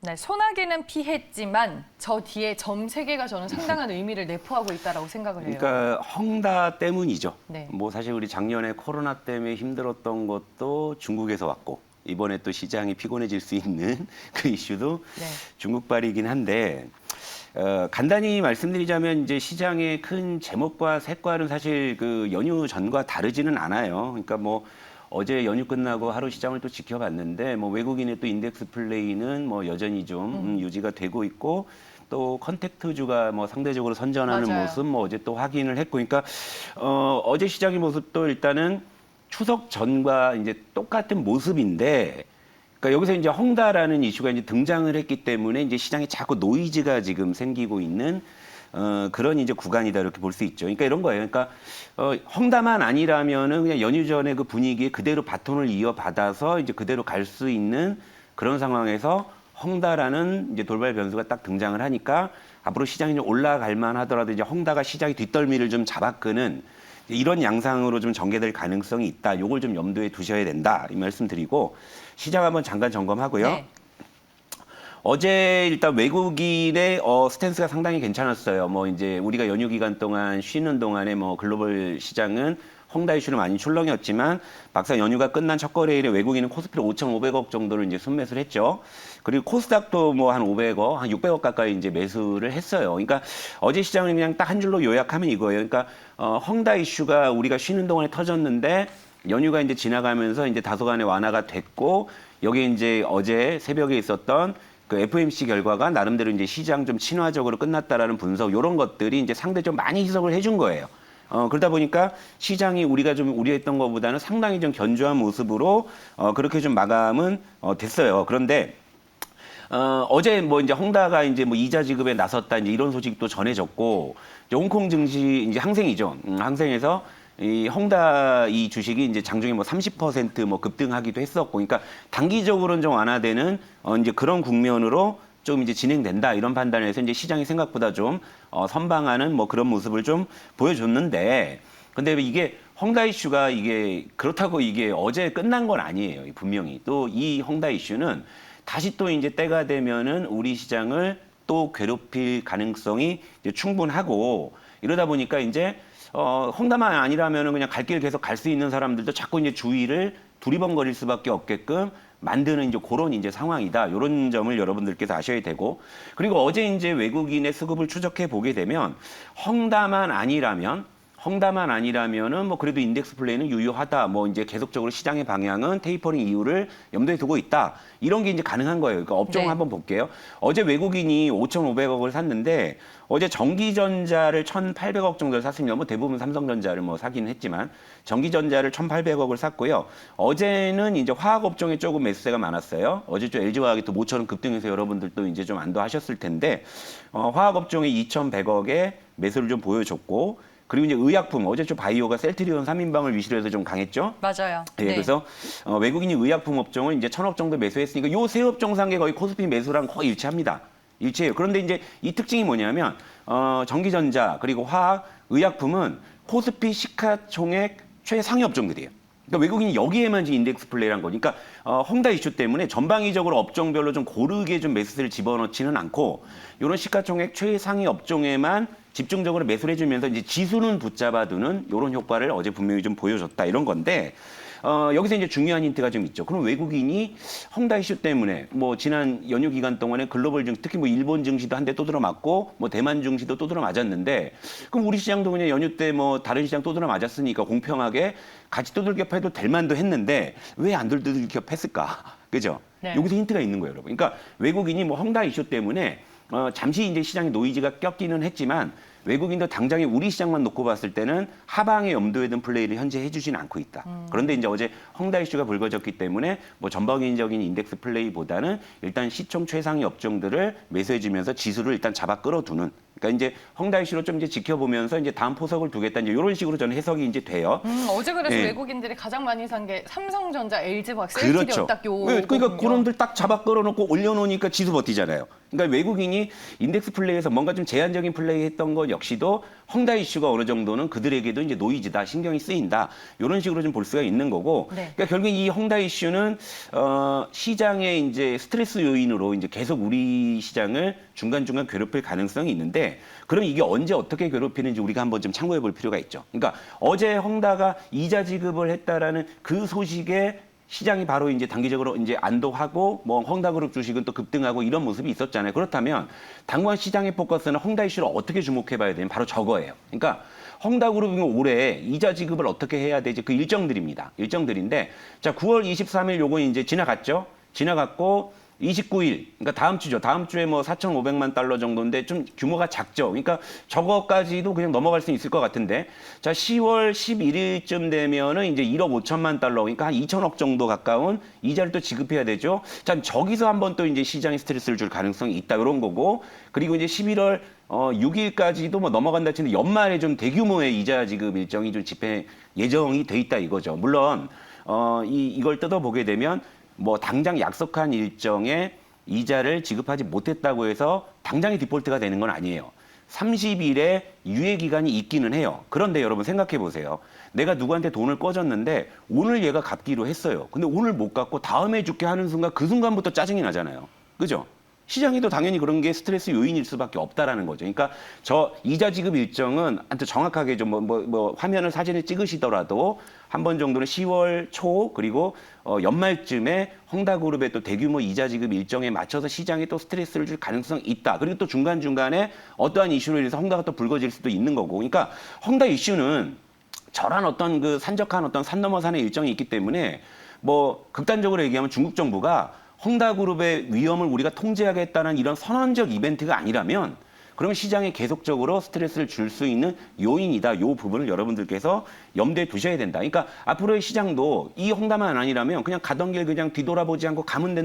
네, 소나기는 피했지만 저 뒤에 점 3개가 저는 상당한 의미를 내포하고 있다고 생각을 해요. 그러니까 헝다 때문이죠. 네. 뭐 사실 우리 작년에 코로나 때문에 힘들었던 것도 중국에서 왔고 이번에 또 시장이 피곤해질 수 있는 그 이슈도 네. 중국발이긴 한데 간단히 말씀드리자면 이제 시장의 큰 제목과 색깔은 사실 그 연휴 전과 다르지는 않아요. 그러니까 뭐 어제 연휴 끝나고 하루 시장을 또 지켜봤는데 뭐 외국인의 또 인덱스 플레이는 뭐 여전히 좀 유지가 되고 있고 또 컨택트주가 뭐 상대적으로 선전하는 맞아요. 모습 뭐 어제 또 확인을 했고 그러니까 어제 시장의 모습도 일단은 추석 전과 이제 똑같은 모습인데 그러니까 여기서 이제 헝다라는 이슈가 이제 등장을 했기 때문에 이제 시장에 자꾸 노이즈가 지금 생기고 있는 그런 이제 구간이다 이렇게 볼 수 있죠. 그러니까 이런 거예요. 그러니까 헝다만 아니라면은 그냥 연휴 전에 그 분위기에 그대로 바톤을 이어받아서 이제 그대로 갈 수 있는 그런 상황에서 헝다라는 이제 돌발 변수가 딱 등장을 하니까 앞으로 시장이 좀 올라갈 만하더라도 이제 헝다가 시장의 뒷덜미를 좀 잡아끄는 이런 양상으로 좀 전개될 가능성이 있다. 요걸 좀 염두에 두셔야 된다. 이 말씀드리고 시장 한번 잠깐 점검하고요. 네. 어제 일단 외국인의 스탠스가 상당히 괜찮았어요. 뭐 이제 우리가 연휴 기간 동안 쉬는 동안에 뭐 글로벌 시장은 헝다 이슈는 많이 출렁이었지만 막상 연휴가 끝난 첫 거래일에 외국인은 코스피를 5,500억 정도를 이제 순매수를 했죠. 그리고 코스닥도 뭐 한 500억, 한 600억 가까이 이제 매수를 했어요. 그러니까 어제 시장을 그냥 딱 한 줄로 요약하면 이거예요. 그러니까 헝다 이슈가 우리가 쉬는 동안에 터졌는데 연휴가 이제 지나가면서 이제 다소간의 완화가 됐고 여기 이제 어제 새벽에 있었던 그 FOMC 결과가 나름대로 이제 시장 좀 친화적으로 끝났다라는 분석, 이런 것들이 이제 상대 좀 많이 해석을 해준 거예요. 그러다 보니까 시장이 우리가 좀 우려했던 것보다는 상당히 좀 견조한 모습으로 그렇게 좀 마감은 됐어요. 그런데 어제 뭐 이제 헝다가 이제 뭐 이자 지급에 나섰다 이제 이런 소식도 전해졌고 이제 홍콩 증시 이제 항생이죠. 항생에서 이 헝다 이 주식이 이제 장중에 뭐 30% 급등하기도 했었고, 그러니까 단기적으로는 좀 완화되는 이제 그런 국면으로 좀 이제 진행된다 이런 판단에서 이제 시장이 생각보다 좀 선방하는 뭐 그런 모습을 좀 보여줬는데, 근데 이게 헝다 이슈가 이게 그렇다고 이게 어제 끝난 건 아니에요. 분명히 또 이 헝다 이슈는 다시 또 이제 때가 되면은 우리 시장을 또 괴롭힐 가능성이 이제 충분하고 이러다 보니까 이제 헝다만 아니라면은 그냥 갈 길 계속 갈 수 있는 사람들도 자꾸 이제 주의를 두리번거릴 수밖에 없게끔 만드는 이제 그런 이제 상황이다. 이런 점을 여러분들께서 아셔야 되고, 그리고 어제 이제 외국인의 수급을 추적해 보게 되면 헝다만 아니라면은 뭐 그래도 인덱스 플레이는 유효하다. 뭐 이제 계속적으로 시장의 방향은 테이퍼링 이유를 염두에 두고 있다. 이런 게 이제 가능한 거예요. 그러니까 업종 네. 한번 볼게요. 어제 외국인이 5,500억을 샀는데 어제 전기전자를 1,800억 정도를 샀습니다. 뭐 대부분 삼성전자를 뭐 사긴 했지만 전기전자를 1,800억을 샀고요. 어제는 이제 화학업종에 조금 매수세가 많았어요. 어제 좀 LG화학이 또 모처럼 급등해서 여러분들도 이제 좀 안도하셨을 텐데 화학업종에 2,100억에 매수를 좀 보여줬고, 그리고 이제 의약품, 어제 좀 바이오가 셀트리온 3인방을 위시로 해서 좀 강했죠. 맞아요. 예, 네. 그래서 외국인이 의약품 업종을 이제 1,000억 정도 매수했으니까 요 세 업종 상계 거의 코스피 매수랑 거의 일치합니다. 일치해요. 그런데 이제 이 특징이 뭐냐면 전기전자 그리고 화학, 의약품은 코스피 시가총액 최상위 업종들이에요. 그러니까 외국인이 여기에만 지금 인덱스 플레이란 거니까 헝다 이슈 때문에 전방위적으로 업종별로 좀 고르게 좀 매수세를 집어넣지는 않고 이런 시가총액 최상위 업종에만 집중적으로 매수를 해주면서 이제 지수는 붙잡아두는 이런 효과를 어제 분명히 좀 보여줬다 이런 건데, 여기서 이제 중요한 힌트가 좀 있죠. 그럼 외국인이 헝다 이슈 때문에 뭐 지난 연휴 기간 동안에 글로벌 증시, 특히 뭐 일본 증시도 한 대 또들어 맞고 뭐 대만 증시도 또들어 맞았는데, 그럼 우리 시장도 그냥 연휴 때 뭐 다른 시장 또들어 맞았으니까 공평하게 같이 두들겨 패도 될 만도 했는데 왜 안 두들겨 팼을까? 그죠? 네. 여기서 힌트가 있는 거예요, 여러분. 그러니까 외국인이 뭐 헝다 이슈 때문에 잠시 이제 시장에 노이즈가 꼈기는 했지만 외국인도 당장에 우리 시장만 놓고 봤을 때는 하방에 염두에 둔 플레이를 현재 해주지는 않고 있다. 그런데 이제 어제 헝다 이슈가 불거졌기 때문에 뭐 전방위적인 인덱스 플레이보다는 일단 시총 최상위 업종들을 매수해주면서 지수를 일단 잡아 끌어두는. 그러니까 이제 헝다 이슈로 좀 이제 지켜보면서 이제 다음 포석을 두겠다. 이제 이런 식으로 저는 해석이 이제 돼요. 어제 그래서 네. 외국인들이 가장 많이 산 게 삼성전자, LG화학, 셀트리온 그렇죠. 딱 요. 그러니까 그런들 딱 잡아 끌어놓고 올려놓으니까 지수 버티잖아요. 그러니까 외국인이 인덱스 플레이에서 뭔가 좀 제한적인 플레이 했던 것 역시도 헝다 이슈가 어느 정도는 그들에게도 이제 노이즈다, 신경이 쓰인다 이런 식으로 좀 볼 수가 있는 거고. 네. 그러니까 결국 이 헝다 이슈는 시장의 이제 스트레스 요인으로 이제 계속 우리 시장을 중간중간 괴롭힐 가능성이 있는데, 그럼 이게 언제 어떻게 괴롭히는지 우리가 한번 좀 참고해 볼 필요가 있죠. 그러니까 어제 헝다가 이자 지급을 했다라는 그 소식에 시장이 바로 이제 단기적으로 이제 안도하고 뭐 헝다그룹 주식은 또 급등하고 이런 모습이 있었잖아요. 그렇다면 당분 시장의 포커스는 헝다 이슈를 어떻게 주목해봐야 되냐면 바로 저거예요. 그러니까 헝다그룹이 올해 이자 지급을 어떻게 해야 되지? 그 일정들입니다. 일정들인데, 자 9월 23일 요거 이제 지나갔죠. 지나갔고 29일, 그러니까 다음 주죠. 다음 주에 뭐 4,500만 달러 정도인데 좀 규모가 작죠. 그러니까 저거까지도 그냥 넘어갈 수 있을 것 같은데, 자 10월 11일쯤 되면은 이제 1억 5천만 달러, 그러니까 한 2천억 정도 가까운 이자를 또 지급해야 되죠. 자 저기서 한번 또 이제 시장에 스트레스를 줄 가능성이 있다 이런 거고, 그리고 이제 11월 6일까지도 뭐 넘어간다 치는데 연말에 좀 대규모의 이자 지급 일정이 좀 집행 예정이 돼 있다 이거죠. 물론 이걸 뜯어보게 되면 뭐 당장 약속한 일정에 이자를 지급하지 못했다고 해서 당장의 디폴트가 되는 건 아니에요. 30일에 유예 기간이 있기는 해요. 그런데 여러분 생각해 보세요. 내가 누구한테 돈을 꿔줬는데 오늘 얘가 갚기로 했어요. 근데 오늘 못 갚고 다음에 줄게 하는 순간 그 순간부터 짜증이 나잖아요. 그죠? 시장에도 당연히 그런 게 스트레스 요인일 수밖에 없다라는 거죠. 그러니까 저 이자 지급 일정은 한테 정확하게 좀 화면을 사진을 찍으시더라도 한 번 정도는 10월 초 그리고 연말쯤에 헝다그룹의 또 대규모 이자 지급 일정에 맞춰서 시장에 또 스트레스를 줄 가능성이 있다. 그리고 또 중간중간에 어떠한 이슈로 인해서 헝다가 또 불거질 수도 있는 거고. 그러니까 헝다 이슈는 저런 어떤 그 산적한 어떤 산 넘어 산의 일정이 있기 때문에 뭐 극단적으로 얘기하면 중국 정부가 헝다그룹의 위험을 우리가 통제하겠다는 이런 선언적 이벤트가 아니라면, 그러면 시장에 계속적으로 스트레스를 줄 수 있는 요인이다. 이 부분을 여러분들께서 염두에 두셔야 된다. 그러니까 앞으로의 시장도 이 헝다만 아니라면 그냥 가던 길 그냥 뒤돌아보지 않고 가면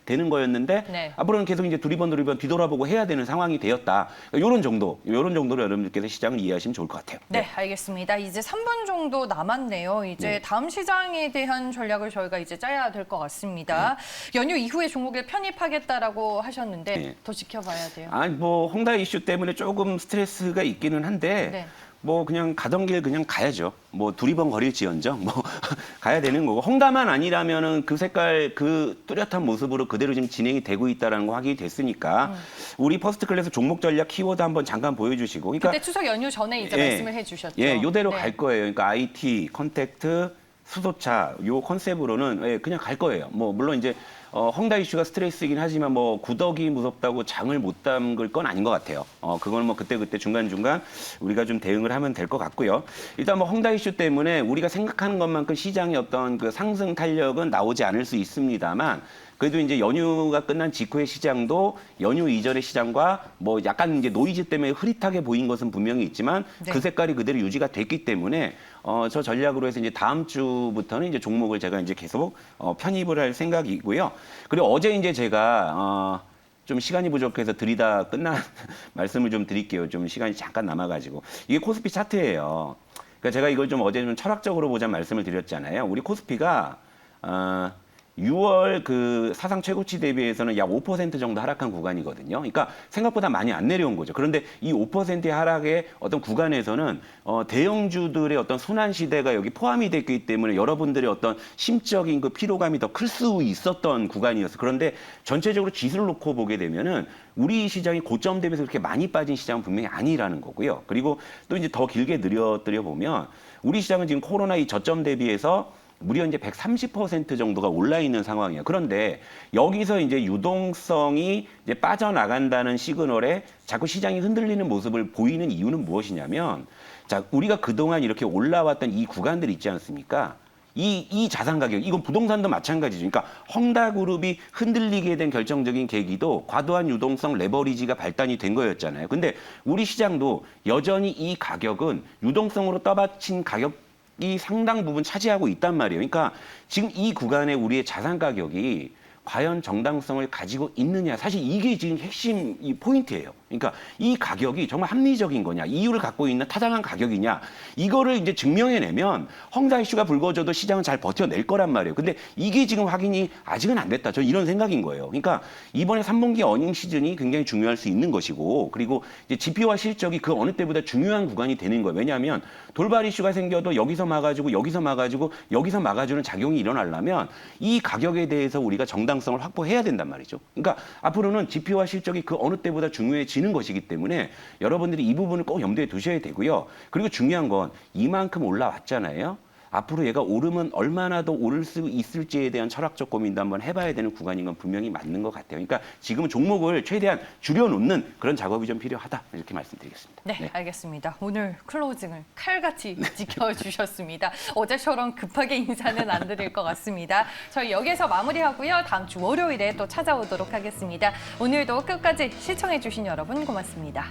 되는 거였는데, 네. 앞으로는 계속 이제 두리번 뒤돌아보고 해야 되는 상황이 되었다. 이런 정도로 여러분들께서 시장을 이해하시면 좋을 것 같아요. 네, 알겠습니다. 이제 3분 정도 남았네요. 이제 다음 시장에 대한 전략을 저희가 이제 짜야 될 것 같습니다. 연휴 이후에 종목을 편입하겠다라고 하셨는데 네. 더 지켜봐야 돼요. 아니 뭐 헝다 이슈 때문에 조금 스트레스가 있기는 한데 네. 뭐 그냥 가던 길 그냥 가야죠. 뭐 두리번 거릴지언정 뭐 가야 되는 거고, 헝다만 아니라면은 그 색깔 그 뚜렷한 모습으로 그대로 지금 진행이 되고 있다라는 거 확인이 됐으니까 우리 퍼스트 클래스 종목 전략 키워드 한번 잠깐 보여주시고, 그러니까 그때 추석 연휴 전에 이제 예, 말씀을 해주셨죠. 예, 요대로 네. 갈 거예요. 그러니까 IT, 컨택트, 수소차 요 컨셉으로는 예, 그냥 갈 거예요. 뭐 물론 이제 헝다 이슈가 스트레스이긴 하지만 뭐 구더기 무섭다고 장을 못 담글 건 아닌 것 같아요. 그건 뭐 그때 중간중간 우리가 좀 대응을 하면 될 것 같고요. 일단 뭐 헝다 이슈 때문에 우리가 생각하는 것만큼 시장의 어떤 그 상승 탄력은 나오지 않을 수 있습니다만, 그래도 이제 연휴가 끝난 직후의 시장도 연휴 이전의 시장과 뭐 약간 이제 노이즈 때문에 흐릿하게 보인 것은 분명히 있지만 네. 그 색깔이 그대로 유지가 됐기 때문에 저 전략으로 해서 이제 다음 주부터는 이제 종목을 제가 이제 계속 편입을 할 생각이고요. 그리고 어제 이제 제가 좀 시간이 부족해서 드리다 끝난 말씀을 좀 드릴게요. 좀 시간이 잠깐 남아가지고. 이게 코스피 차트예요. 그러니까 제가 이걸 좀 어제 좀 철학적으로 보자 말씀을 드렸잖아요. 우리 코스피가 6월 그 사상 최고치 대비해서는 약 5% 정도 하락한 구간이거든요. 그러니까 생각보다 많이 안 내려온 거죠. 그런데 이 5%의 하락의 어떤 구간에서는 대형주들의 어떤 순환 시대가 여기 포함이 됐기 때문에 여러분들의 어떤 심적인 그 피로감이 더 클 수 있었던 구간이었어요. 그런데 전체적으로 지수를 놓고 보게 되면은 우리 시장이 고점 대비해서 그렇게 많이 빠진 시장은 분명히 아니라는 거고요. 그리고 또 이제 더 길게 늘어뜨려 보면 우리 시장은 지금 코로나 이 저점 대비해서 무려 이제 130% 정도가 올라 있는 상황이에요. 그런데 여기서 이제 유동성이 이제 빠져나간다는 시그널에 자꾸 시장이 흔들리는 모습을 보이는 이유는 무엇이냐면, 자, 우리가 그동안 이렇게 올라왔던 이 구간들 있지 않습니까? 이 자산 가격, 이건 부동산도 마찬가지죠. 그러니까 헝다그룹이 흔들리게 된 결정적인 계기도 과도한 유동성 레버리지가 발단이 된 거였잖아요. 근데 우리 시장도 여전히 이 가격은 유동성으로 떠받친 이 상당 부분 차지하고 있단 말이에요. 그러니까 지금 이 구간에 우리의 자산 가격이 과연 정당성을 가지고 있느냐. 사실 이게 지금 핵심 이 포인트예요. 그러니까 이 가격이 정말 합리적인 거냐, 이유를 갖고 있는 타당한 가격이냐, 이거를 이제 증명해내면 헝다 이슈가 불거져도 시장은 잘 버텨낼 거란 말이에요. 근데 이게 지금 확인이 아직은 안 됐다. 저는 이런 생각인 거예요. 그러니까 이번에 3분기 어닝 시즌이 굉장히 중요할 수 있는 것이고, 그리고 이제 지표와 실적이 그 어느 때보다 중요한 구간이 되는 거예요. 왜냐하면 돌발 이슈가 생겨도 여기서 막아주고 여기서 막아주고 여기서 막아주는 작용이 일어나려면 이 가격에 대해서 우리가 정당성을 확보해야 된단 말이죠. 그러니까 앞으로는 지표와 실적이 그 어느 때보다 중요해지는 것이기 때문에 여러분들이 이 부분을 꼭 염두에 두셔야 되고요. 그리고 중요한 건 이만큼 올라왔잖아요. 앞으로 얘가 오르면 얼마나 더 오를 수 있을지에 대한 철학적 고민도 한번 해봐야 되는 구간인 건 분명히 맞는 것 같아요. 그러니까 지금은 종목을 최대한 줄여놓는 그런 작업이 좀 필요하다. 이렇게 말씀드리겠습니다. 네, 알겠습니다. 오늘 클로징을 칼같이 지켜주셨습니다. 어제처럼 급하게 인사는 안 드릴 것 같습니다. 저희 여기서 마무리하고요. 다음 주 월요일에 또 찾아오도록 하겠습니다. 오늘도 끝까지 시청해주신 여러분 고맙습니다.